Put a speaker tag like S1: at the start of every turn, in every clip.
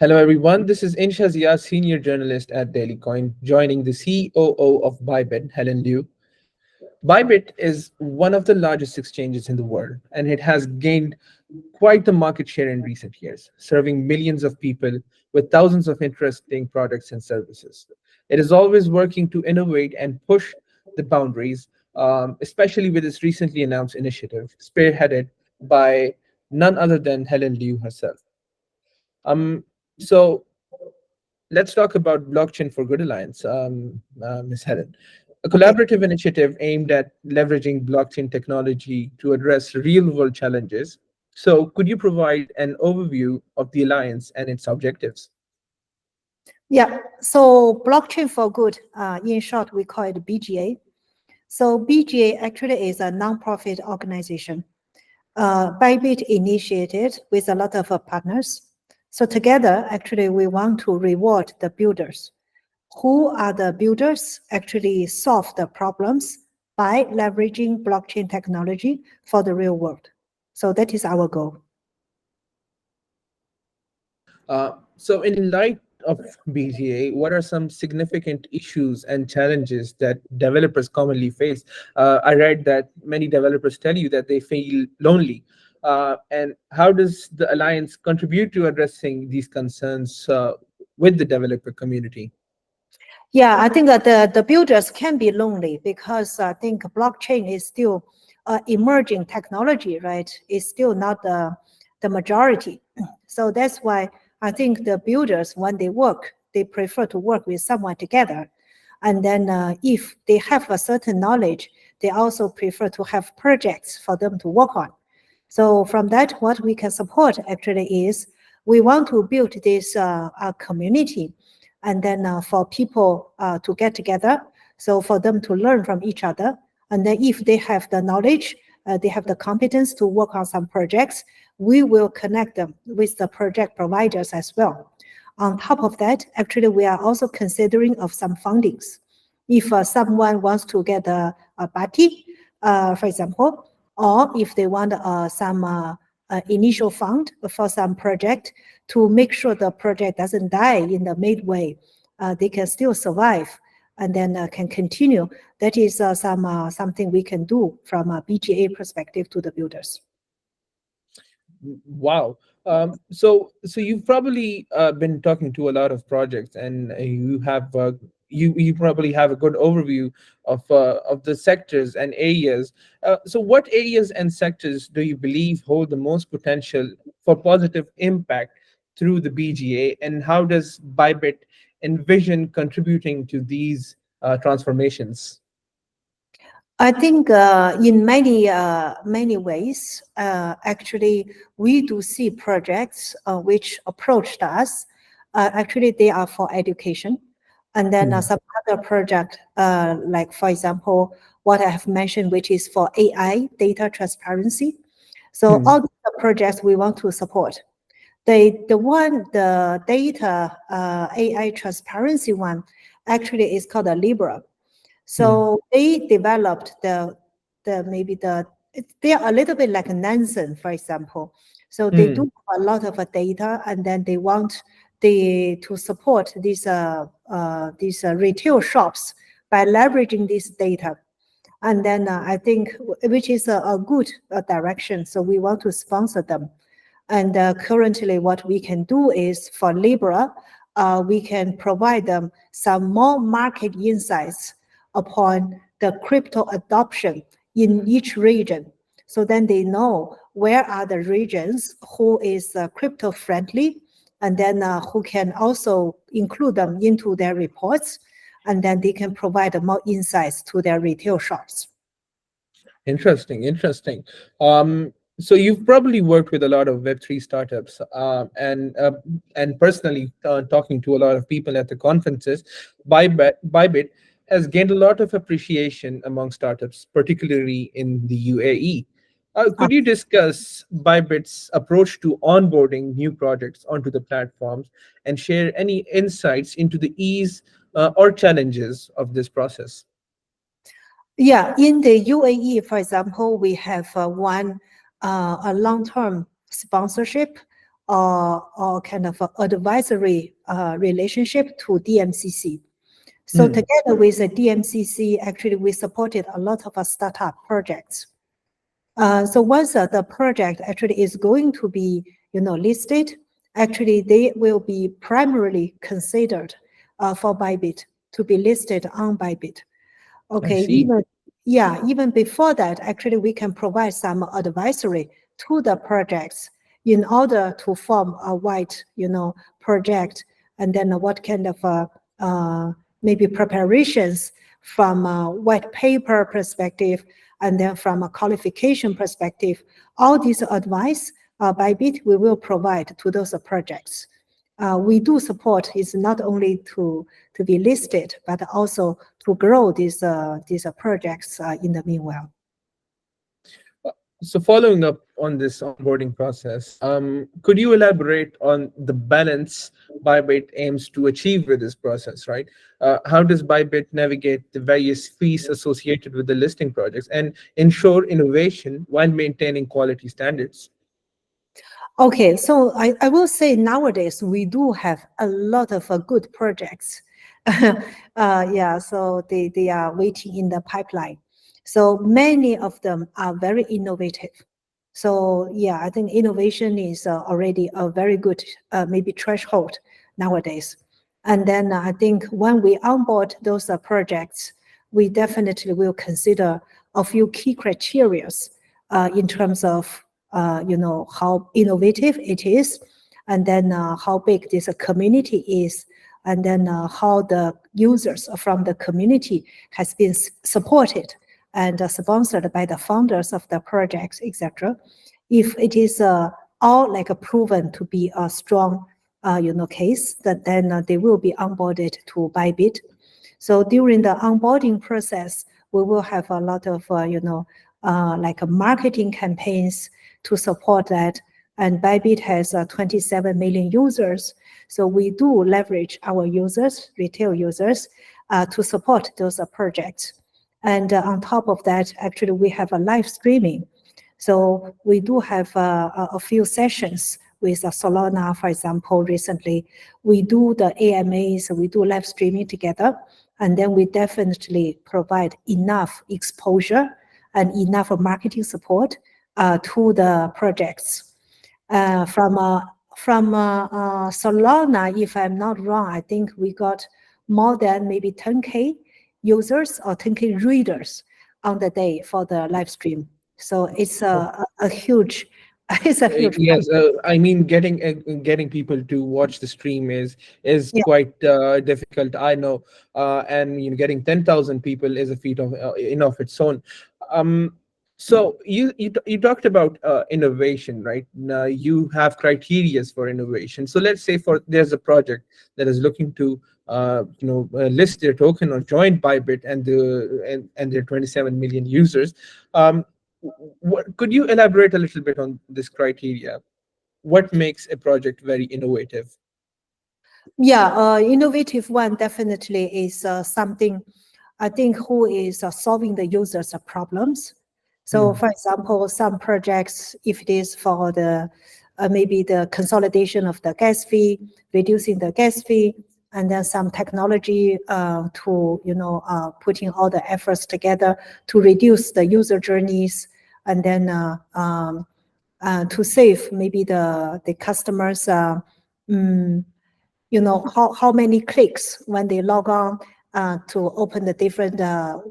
S1: Hello, everyone. This is Insha, senior journalist at DailyCoin, joining the COO of Bybit, Helen Liu. Bybit is one of the largest exchanges in the world, and it has gained quite the market share in recent years, serving millions of people with thousands of interesting products and services. It is always working to innovate and push the boundaries, especially with its recently announced initiative, spearheaded by none other than Helen Liu herself. Um, so let's talk about Blockchain for Good Alliance, Ms. Helen. A
S2: Okay.
S1: collaborative initiative aimed at leveraging blockchain technology to address real world challenges. So, could you provide an overview of the alliance and its objectives?
S2: Yeah. So blockchain for good, in short, we call it BGA. So BGA actually is a nonprofit organization. Bybit initiated with a lot of partners. So together, actually, we want to reward the builders. Who are the builders? Actually solve the problems by leveraging blockchain technology for the real world. So that is our goal.
S1: So, in light of BGA, what are some significant issues and challenges that developers commonly face? I read that many developers tell you that they feel lonely. And how does the alliance contribute to addressing these concerns with the developer community?
S2: Yeah, I think that the builders can be lonely because I think blockchain is still emerging technology, right? It's still not the majority. So that's why I think the builders, when they work, they prefer to work with someone together. And then if they have a certain knowledge, they also prefer to have projects for them to work on. So from that, what we can support actually is we want to build this community and then for people to get together, so for them to learn from each other. And then if they have the knowledge, they have the competence to work on some projects, we will connect them with the project providers as well. On top of that, actually, we are also considering of some fundings. If someone wants to get a party, for example, or if they want some initial fund for some project to make sure the project doesn't die in the midway, they can still survive and then can continue. That is something we can do from a BGA perspective to the builders.
S1: Wow. So you've probably been talking to a lot of projects, and you probably have a good overview of the sectors and areas. So, what areas and sectors do you believe hold the most potential for positive impact through the BGA, and how does Bybit envision contributing to these transformations?
S2: I think in many ways, actually, we do see projects which approached us. Actually, they are for education, and then
S1: Hmm.
S2: some other project, like for example, what I have mentioned, which is for AI data transparency. So
S1: Hmm.
S2: all the projects we want to support. The data AI transparency one, actually is called a Libra.
S1: Hmm.
S2: So they developed maybe they are a little bit like Nansen, for example. So they do
S1: Hmm.
S2: have a lot of data, and then they want to support these retail shops by leveraging this data. And then I think which is a good direction. So we want to sponsor them. And currently, what we can do is for Libra, we can provide them some more market insights upon the crypto adoption in each region. So then they know where are the regions who is crypto friendly, and then who can also include them into their reports, and then they can provide more insights to their retail shops.
S1: Interesting, interesting. So you've probably worked with a lot of Web3 startups, and personally talking to a lot of people at the conferences. Bybit has gained a lot of appreciation among startups, particularly in the UAE. Could you discuss Bybit's approach to onboarding new projects onto the platforms and share any insights into the ease or challenges of this process?
S2: Yeah, in the UAE, for example, we have a long-term sponsorship or kind of advisory relationship to DMCC. So
S1: Hmm.
S2: together with the DMCC, actually we supported a lot of startup projects. So once the project actually is going to be, listed, actually they will be primarily considered for Bybit to be listed on Bybit.
S1: I
S2: Okay,
S1: see.
S2: even before that, actually we can provide some advisory to the projects in order to form a white, project, and then what kind of maybe preparations from a white paper perspective, and then from a qualification perspective, all this advice by Bit we will provide to those projects. We do support is not only to be listed, but also to grow these projects in the meanwhile.
S1: So following up on this onboarding process, could you elaborate on the balance Bybit aims to achieve with this process, right? How does Bybit navigate the various fees associated with the listing projects and ensure innovation while maintaining quality standards?
S2: Okay, so I will say nowadays we do have a lot of good projects. Yeah, so they are waiting in the pipeline. So many of them are very innovative. So yeah, I think innovation is already a very good maybe threshold nowadays. And then I think when we onboard those projects, we definitely will consider a few key criteria in terms of how innovative it is, and then how big this community is, and then how the users from the community has been supported and sponsored by the founders of the projects, etc. If it is all like proven to be a strong, case, that then they will be onboarded to Bybit. So during the onboarding process, we will have a lot of, like marketing campaigns to support that. And Bybit has 27 million users. So we do leverage our users, retail users, to support those projects. And on top of that, actually, we have a live streaming. So we do have a few sessions with Solana, for example, recently. We do the AMAs, we do live streaming together, and then we definitely provide enough exposure and enough marketing support to the projects. From Solana, if I'm not wrong, I think we got more than maybe 10K users or 10K readers on the day for the live stream. So it's a huge, it's a huge.
S1: Yes, I mean getting people to watch the stream is
S2: Yeah.
S1: quite difficult. I know, and getting 10,000 people is a feat of in of its own. Um, so you talked about innovation, right? Now you have criterias for innovation. So let's say there's a project that is looking to list their token or join Bybit and their 27 million users. Could you elaborate a little bit on this criteria? What makes a project very innovative?
S2: Yeah, innovative one definitely is something I think who is solving the users' problems. So,
S1: Hmm.
S2: for example, some projects, if it is for the maybe the consolidation of the gas fee, reducing the gas fee, and then some technology to putting all the efforts together to reduce the user journeys, and then to save maybe the customers. Mm, how many clicks when they log on to open the different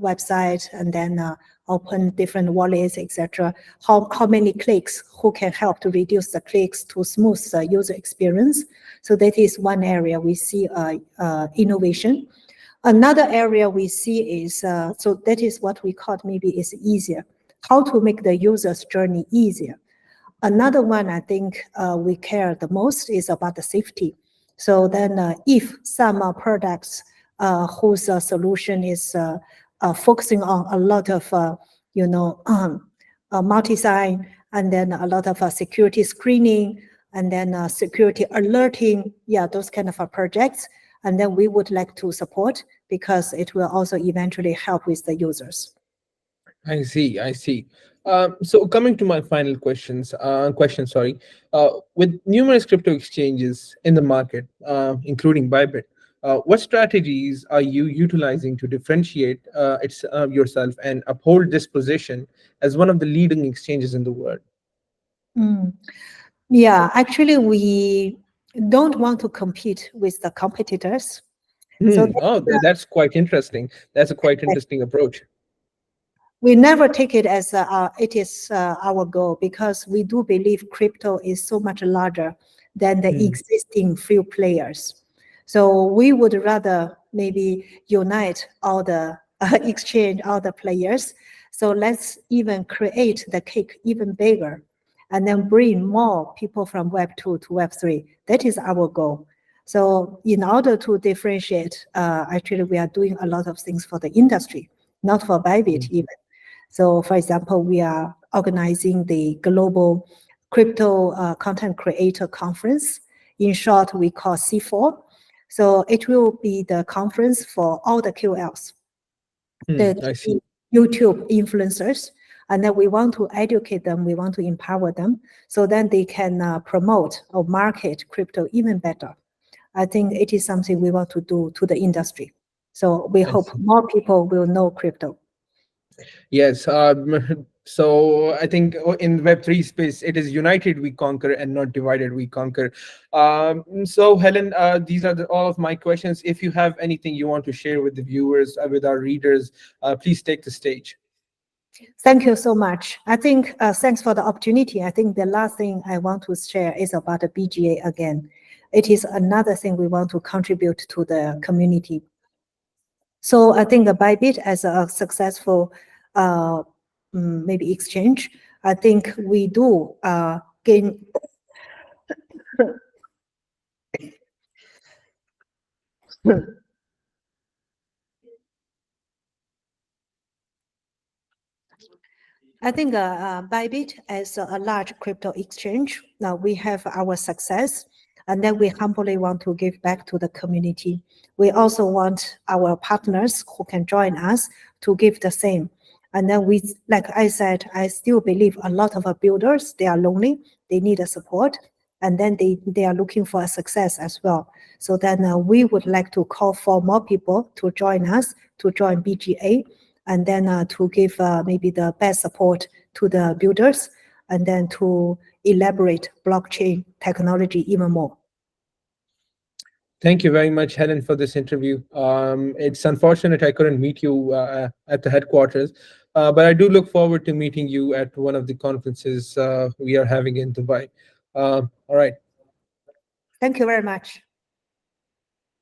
S2: website, and then open different wallets, etc. How many clicks, who can help to reduce the clicks to smooth the user experience. So that is one area we see innovation. Another area we see is, so that is what we call maybe is easier, how to make the user's journey easier. Another one I think we care the most is about the safety. So then if some products whose solution is focusing on a lot of, multi-sign, and then a lot of security screening, and then security alerting, yeah, those kind of projects. And then we would like to support because it will also eventually help with the users.
S1: I see. I see. So coming to my final question, sorry. With numerous crypto exchanges in the market, including Bybit, what strategies are you utilizing to differentiate yourself and uphold this position as one of the leading exchanges in the world?
S2: Mm. Yeah, actually, we don't want to compete with the competitors. So
S1: Oh, that's quite interesting. That's a quite interesting approach.
S2: we never take it as it is our goal, because we do believe crypto is so much larger than the
S1: Hmm,
S2: existing few players. So we would rather maybe unite all the exchange, all the players. So let's even create the cake even bigger, and then bring more people from Web 2 to Web 3. That is our goal. So in order to differentiate, actually we are doing a lot of things for the industry, not for Bybit
S1: hmm.
S2: even. So, for example, we are organizing the global crypto content creator conference. In short, we call C4. So it will be the conference for all the QLs, the
S1: I see.
S2: YouTube influencers. And then we want to educate them, we want to empower them, so then they can promote or market crypto even better. I think it is something we want to do to the industry. So we
S1: I
S2: hope
S1: see.
S2: more people will know crypto.
S1: Yes. So I think in Web3 space, it is united we conquer and not divided we conquer. So Helen, these are all of my questions. If you have anything you want to share with the viewers, with our readers, please take the stage.
S2: Thank you so much. I think thanks for the opportunity. I think the last thing I want to share is about the BGA again. It is another thing we want to contribute to the community. So I think the Bybit as a successful maybe exchange, I think we do gain. I think Bybit as a large crypto exchange, now we have our success, and then we humbly want to give back to the community. We also want our partners who can join us to give the same. And then we, like I said, I still believe a lot of our builders, they are lonely, they need a support, and then they are looking for a success as well. So then we would like to call for more people to join us, to join BGA, and then to give maybe the best support to the builders, and then to elaborate blockchain technology even more.
S1: Thank you very much, Helen, for this interview. It's unfortunate I couldn't meet you at the headquarters, but I do look forward to meeting you at one of the conferences we are having in Dubai. All right.
S2: Thank you very much.